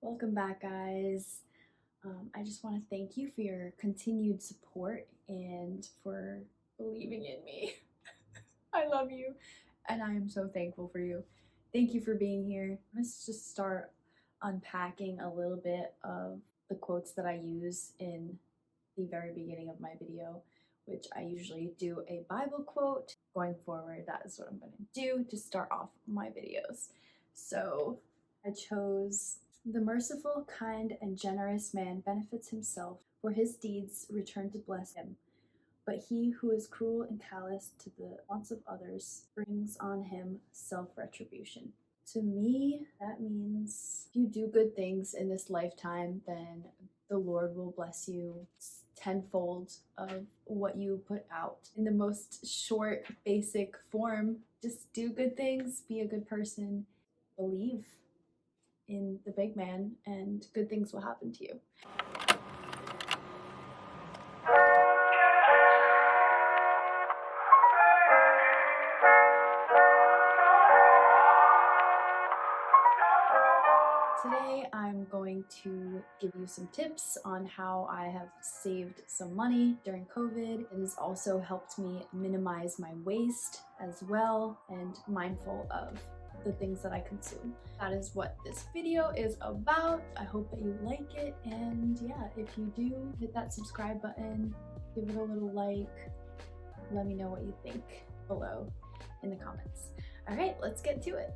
Welcome back, guys. I just want to thank you for your continued support and for believing in me. I love you, and I am so thankful for you. Thank you for being here. Let's just start unpacking a little bit of the quotes that I use in the very beginning of my video, which I usually do a Bible quote. Going forward, that is what I'm going to do to start off my videos. So I chose, "The merciful, kind, and generous man benefits himself, for his deeds return to bless him. But he who is cruel and callous to the wants of others brings on him self-retribution." To me, that means if you do good things in this lifetime, then the Lord will bless you tenfold of what you put out. In the most short, basic form, just do good things, be a good person, believe in the big man, and good things will happen to you. Today I'm going to give you some tips on how I have saved some money during COVID. It has also helped me minimize my waste as well and mindful of the things that I consume. That is what this video is about. I hope that you like it, and yeah, if you do, hit that subscribe button, give it a little like, let me know what you think below in the comments. All right, let's get to it.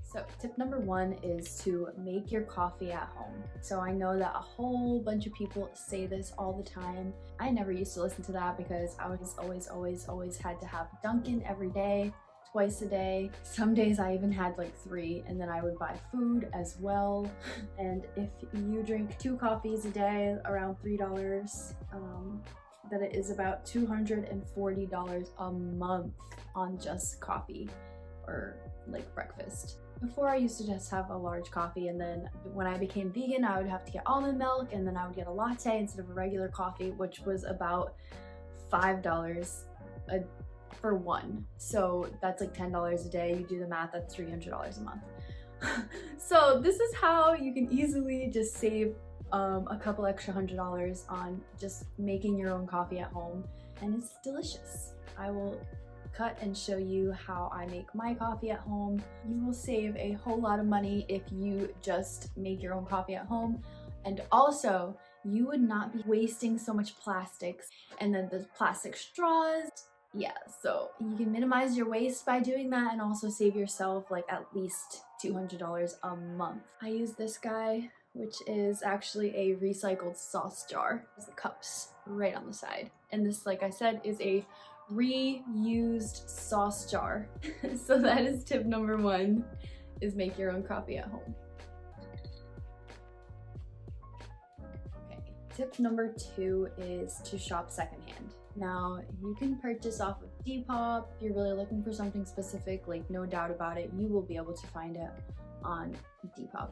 So tip number one is to make your coffee at home. So I know that a whole bunch of people say this all the time. I never used to listen to that because I was always had to have Dunkin' every day, twice a day. Some days I even had like 3, and then I would buy food as well. And if you drink 2 coffees a day, around $3, then it is about $240 a month on just coffee or like breakfast. Before, I used to just have a large coffee, and then when I became vegan, I would have to get almond milk, and then I would get a latte instead of a regular coffee, which was about $5 for one. So that's like $10 a day. You do the math, that's $300 a month. So this is how you can easily just save a couple extra $100 on just making your own coffee at home, and it's delicious. I will cut and show you how I make my coffee at home. You will save a whole lot of money if you just make your own coffee at home, and also you would not be wasting so much plastics and then the plastic straws. Yeah, so you can minimize your waste by doing that and also save yourself like at least $200 a month. I use this guy, which is actually a recycled sauce jar. There's the cups right on the side, and this, like I said, is a reused sauce jar. So that is tip number one, is make your own coffee at home. Okay, tip number 2 is to shop secondhand. Now, you can purchase off of Depop. If you're really looking for something specific, like no doubt about it, you will be able to find it on Depop.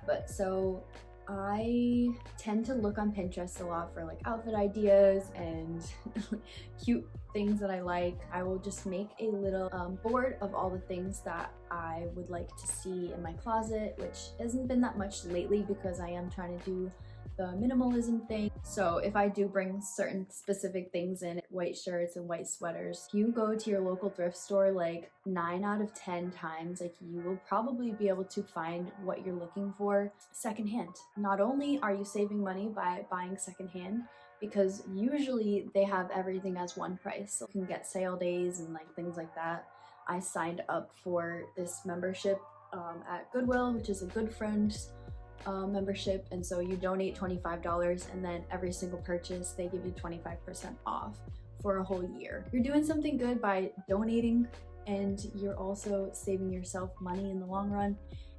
But so I tend to look on Pinterest a lot for like outfit ideas and cute things that I like. I will just make a little board of all the things that I would like to see in my closet, which hasn't been that much lately because I am trying to do the minimalism thing. So if I do bring certain specific things in, white shirts and white sweaters, if you go to your local thrift store like 9 out of 10 times, like you will probably be able to find what you're looking for secondhand. Not only are you saving money by buying secondhand, because usually they have everything as one price. So you can get sale days and like things like that. I signed up for this membership at Goodwill, which is a good friend's membership, and so you donate $25, and then every single purchase they give you 25% off for a whole year. You're doing something good by donating, and you're also saving yourself money in the long run,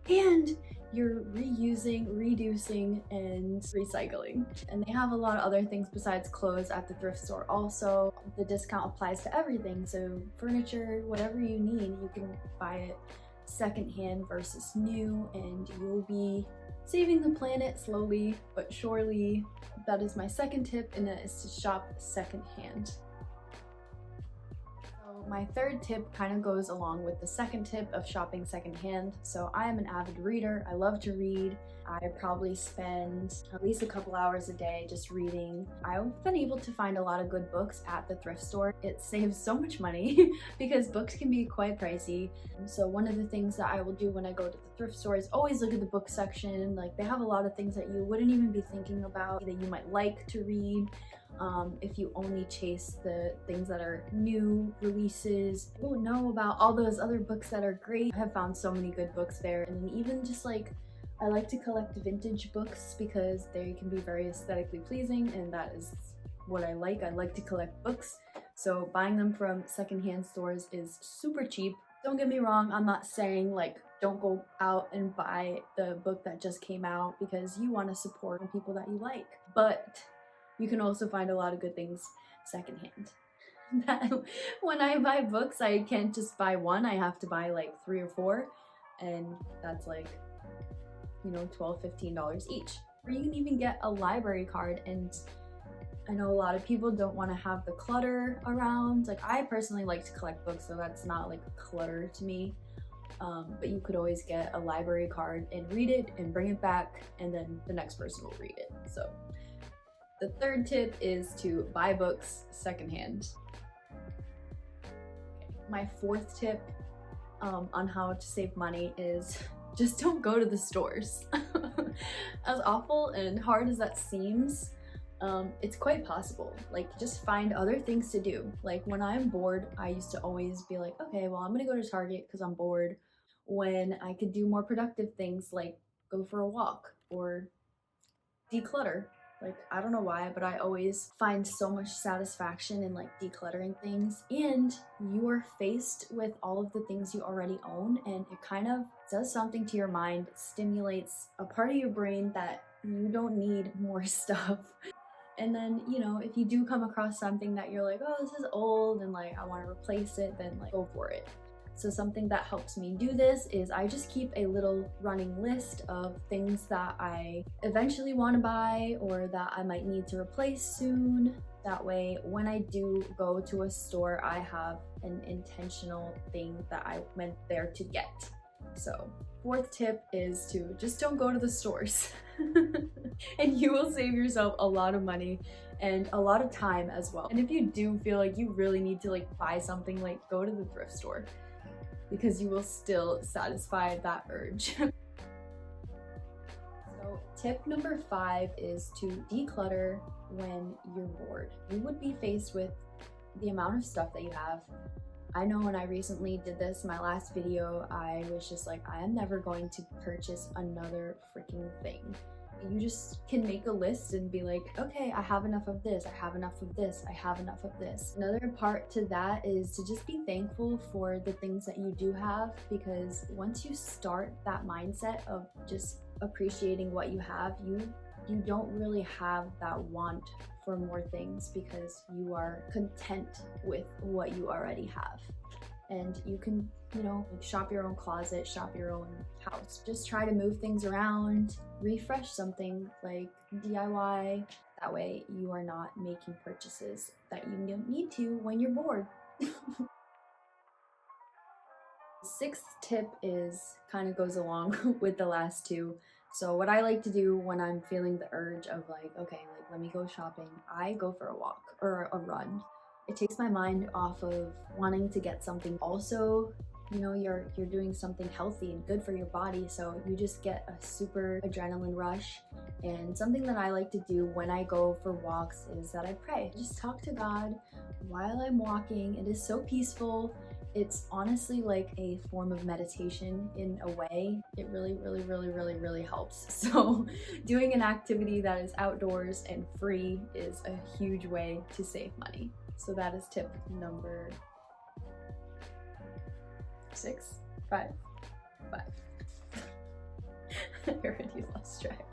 and you're reusing, reducing, and recycling. And they have a lot of other things besides clothes at the thrift store also. The discount applies to everything, so furniture, whatever you need, you can buy it secondhand versus new, and you'll be saving the planet slowly but surely. That is my second tip, and that is to shop secondhand. So My third tip kind of goes along with the second tip of shopping secondhand. So I am an avid reader. I love to read. I probably spend at least a couple hours a day just reading. I've been able to find a lot of good books at the thrift store. It saves so much money because books can be quite pricey. So one of the things that I will do when I go to the thrift store is always look at the book section. Like, they have a lot of things that you wouldn't even be thinking about that you might like to read. If you only chase the things that are new releases, you won't know about all those other books that are great. I have found so many good books there. And then even just like, I like to collect vintage books because they can be very aesthetically pleasing, and that is what I like. I like to collect books. So buying them from secondhand stores is super cheap. Don't get me wrong, I'm not saying like don't go out and buy the book that just came out because you want to support people that you like. But you can also find a lot of good things secondhand. That when I buy books, I can't just buy one, I have to buy like 3 or 4, and that's like, you know, $12, $15 each. Or you can even get a library card, and I know a lot of people don't want to have the clutter around. Like, I personally like to collect books, so that's not like clutter to me. But you could always get a library card and read it and bring it back, and then the next person will read it. So the third tip is to buy books secondhand. My fourth tip on how to save money is just don't go to the stores. As awful and hard as that seems, it's quite possible. Like, just find other things to do. Like, when I'm bored, I used to always be like, okay, well, I'm gonna go to Target because I'm bored, when I could do more productive things like go for a walk or declutter. Like, I don't know why, but I always find so much satisfaction in like decluttering things, and you are faced with all of the things you already own, and it kind of does something to your mind. It stimulates a part of your brain that you don't need more stuff. And then, you know, if you do come across something that you're like, oh, this is old and like I want to replace it, then like go for it. So something that helps me do this is I just keep a little running list of things that I eventually want to buy or that I might need to replace soon. That way, when I do go to a store, I have an intentional thing that I went there to get. So fourth tip is to just don't go to the stores. And you will save yourself a lot of money and a lot of time as well. And if you do feel like you really need to like buy something, like go to the thrift store, because you will still satisfy that urge. So tip number 5 is to declutter when you're bored. You would be faced with the amount of stuff that you have. I know when I recently did this, my last video, I was just like, I am never going to purchase another freaking thing. You just can make a list and be like, okay, I have enough of this, I have enough of this, I have enough of this. Another part to that is to just be thankful for the things that you do have, because once you start that mindset of just appreciating what you have, you don't really have that want for more things because you are content with what you already have. And you can, you know, shop your own closet, shop your own house. Just try to move things around, refresh something like DIY. That way you are not making purchases that you don't need to when you're bored. Sixth tip is kind of goes along with the last two. So what I like to do when I'm feeling the urge of like, okay, like let me go shopping, I go for a walk or a run. It takes my mind off of wanting to get something. Also, you know, you're doing something healthy and good for your body, so you just get a super adrenaline rush. And something that I like to do when I go for walks is that I pray. I just talk to God while I'm walking. It is so peaceful. It's honestly like a form of meditation in a way. It really helps. So doing an activity that is outdoors and free is a huge way to save money. So that is tip number 6, 5. I already lost track.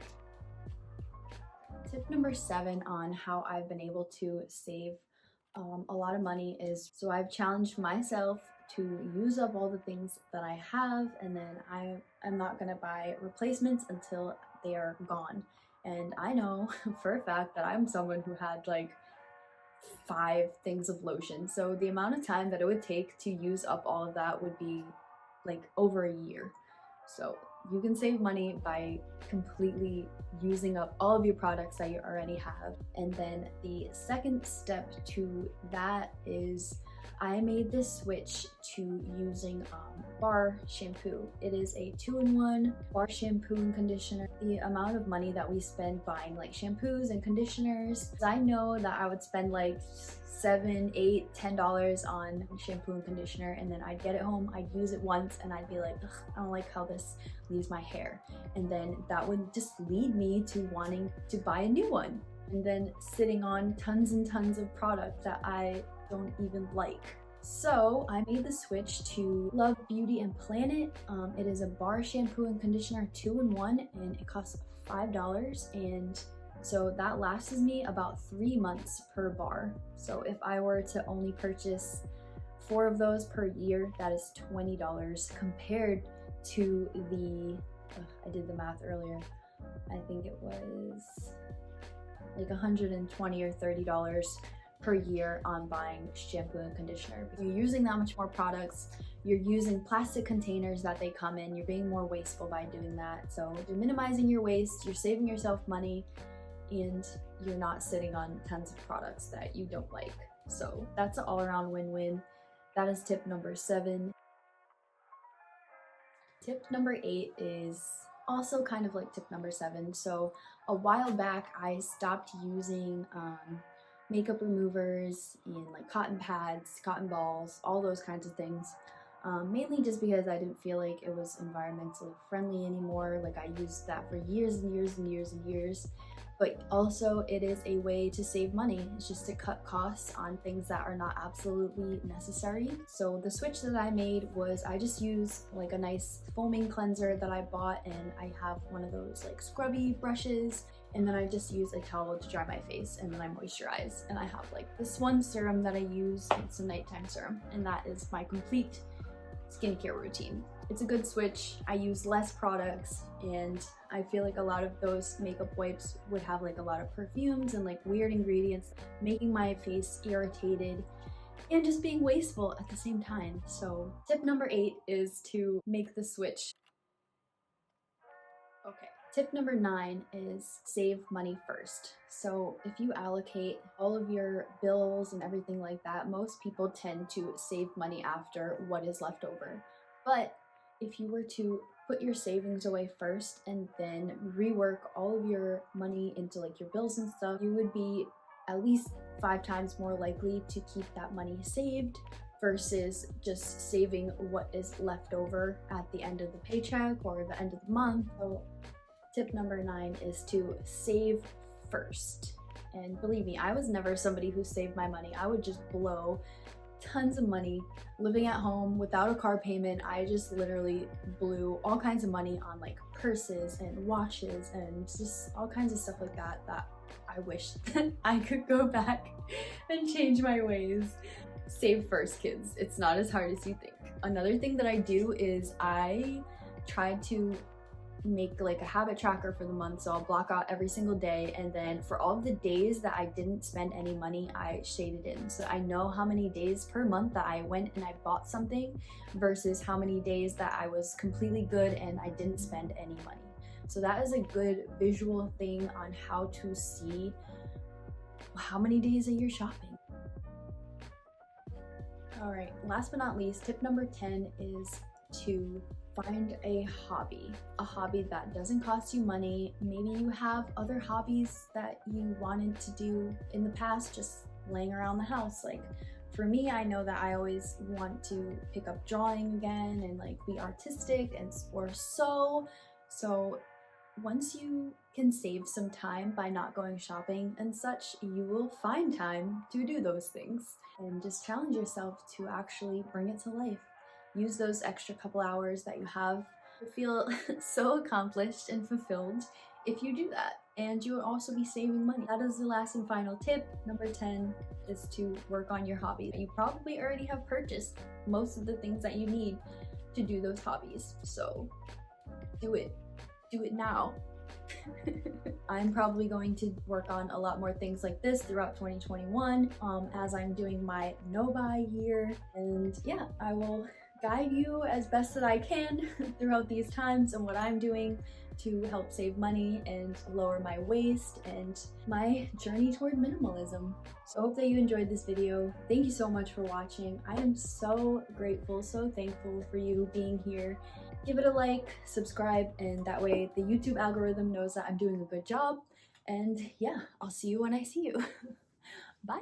Tip number 7 on how I've been able to save a lot of money is, so I've challenged myself to use up all the things that I have, and then I'm not gonna buy replacements until they are gone. And I know for a fact that I'm someone who had like 5 things of lotion. So the amount of time that it would take to use up all of that would be like over a year. So you can save money by completely using up all of your products that you already have. And then the second step to that is I made this switch to using bar shampoo. It is a 2-in-1 bar shampoo and conditioner. The amount of money that we spend buying like shampoos and conditioners, I know that I would spend like $7, $8, $10 on shampoo and conditioner, and then I'd get it home, I'd use it once, and I'd be like, I don't like how this leaves my hair. And then that would just lead me to wanting to buy a new one, and then sitting on tons and tons of product that I don't even like. So I made the switch to Love Beauty and Planet. It is a bar shampoo and conditioner 2-in-1, and it costs $5, and so that lasts me about 3 months per bar. So if I were to only purchase 4 of those per year, that is $20 compared to the, I did the math earlier, I think it was like $120 or $30 per year on buying shampoo and conditioner. You're using that much more products, you're using plastic containers that they come in, you're being more wasteful by doing that. So you're minimizing your waste, you're saving yourself money, and you're not sitting on tons of products that you don't like. So that's an all-around win-win. That is tip number 7. Tip number 8 is also kind of like tip number 7. So a while back I stopped using makeup removers and like cotton pads, cotton balls, all those kinds of things. Mainly just because I didn't feel like it was environmentally friendly anymore. Like I used that for years and years and years and years. But also it is a way to save money. It's just to cut costs on things that are not absolutely necessary. So the switch that I made was I just use like a nice foaming cleanser that I bought, and I have one of those like scrubby brushes, and then I just use a towel to dry my face, and then I moisturize. And I have like this one serum that I use, it's a nighttime serum, and that is my complete skincare routine. It's a good switch. I use less products, and I feel like a lot of those makeup wipes would have like a lot of perfumes and like weird ingredients, making my face irritated and just being wasteful at the same time. So tip number 8 is to make the switch. Okay. Tip number 9 is save money first. So if you allocate all of your bills and everything like that, most people tend to save money after what is left over. But if you were to put your savings away first and then rework all of your money into like your bills and stuff, you would be at least 5 times more likely to keep that money saved versus just saving what is left over at the end of the paycheck or the end of the month. So tip number 9 is to save first. And believe me, I was never somebody who saved my money. I would just blow tons of money living at home without a car payment. I just literally blew all kinds of money on like purses and watches and just all kinds of stuff like that I wish that I could go back and change my ways. Save first, kids. It's not as hard as you think. Another thing that I do is I try to make like a habit tracker for the month. So I'll block out every single day, and then for all of the days that I didn't spend any money, I shaded in. So I know how many days per month that I went and I bought something versus how many days that I was completely good and I didn't spend any money. So that is a good visual thing on how to see how many days are you shopping. All right, last but not least, tip number 10 is to find a hobby that doesn't cost you money. Maybe you have other hobbies that you wanted to do in the past, just laying around the house. Like for me, I know that I always want to pick up drawing again and like be artistic and or sew. So once you can save some time by not going shopping and such, you will find time to do those things, and just challenge yourself to actually bring it to life. Use those extra couple hours that you have to feel so accomplished and fulfilled if you do that. And you will also be saving money. That is the last and final tip. Number 10 is to work on your hobby. You probably already have purchased most of the things that you need to do those hobbies. So do it. Do it now. I'm probably going to work on a lot more things like this throughout 2021 as I'm doing my no-buy year. And yeah, I will guide you as best that I can throughout these times and what I'm doing to help save money and lower my waste and my journey toward minimalism. So I hope that you enjoyed this video. Thank you so much for watching. I am so grateful, so thankful for you being here. Give it a like, subscribe, and that way the YouTube algorithm knows that I'm doing a good job. And yeah, I'll see you when I see you. Bye!